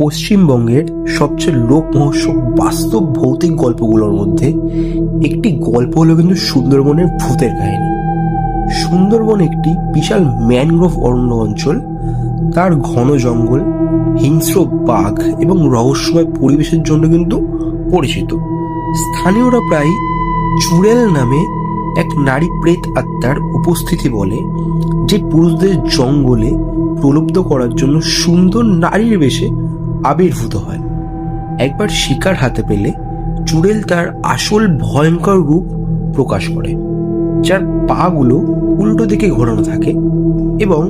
পশ্চিমবঙ্গের সবচেয়ে লোকমহর্ষক বাস্তব ভৌতিক গল্পগুলোর মধ্যে একটি গল্প হলো কিন্তু সুন্দরবনের ভূতের কাহিনী। সুন্দরবন একটি বিশাল ম্যানগ্রোভ অরণ্য অঞ্চল। তার ঘন জঙ্গল, হিংস্র বাঘ এবং রহস্যময় পরিবেশের জন্য কিন্তু পরিচিত। স্থানীয়রা প্রায় চুড়েল নামে এক নারী প্রেত আত্মার উপস্থিতি বলে, যে পুরুষদের জঙ্গলে প্রলুব্ধ করার জন্য সুন্দর নারীর বেশে আবির্ভূত হয়। একবার শিকার হাতে পেলে চুড়েল তার আসল ভয়ঙ্কর রূপ প্রকাশ করে, যার পাগুলো উল্টো দিকে ঘোরানো থাকে এবং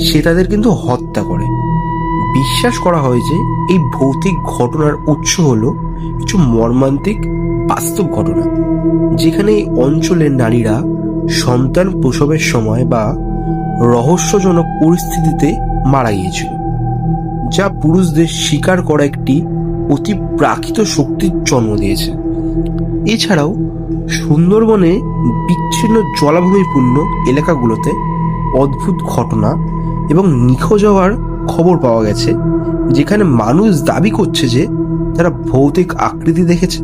সে তাদের কিন্তু হত্যা করে। বিশ্বাস করা হয় যে এই ভৌতিক ঘটনার উৎস হলো কিছু মর্মান্তিক বাস্তব ঘটনা, যেখানে এই অঞ্চলের নারীরা সন্তান প্রসবের সময় বা রহস্যজনক পরিস্থিতিতে মারা গিয়েছিল, যা পুরুষদের শিকার করা একটি অতি প্রাকৃত শক্তির জন্ম দিয়েছে। এছাড়াও সুন্দরবনে বিচ্ছিন্ন জলাভূমিপূর্ণ এলাকাগুলোতে অদ্ভুত ঘটনা এবং নিখোঁজ হওয়ার খবর পাওয়া গেছে, যেখানে মানুষ দাবি করছে যে তারা ভৌতিক আকৃতি দেখেছে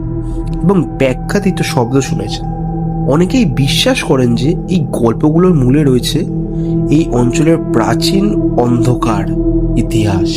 এবং ব্যাখ্যাতীত শব্দ শুনেছে। অনেকেই বিশ্বাস করেন যে এই গল্পগুলোর মূলে রয়েছে এই অঞ্চলের প্রাচীন অন্ধকার ইতিহাস।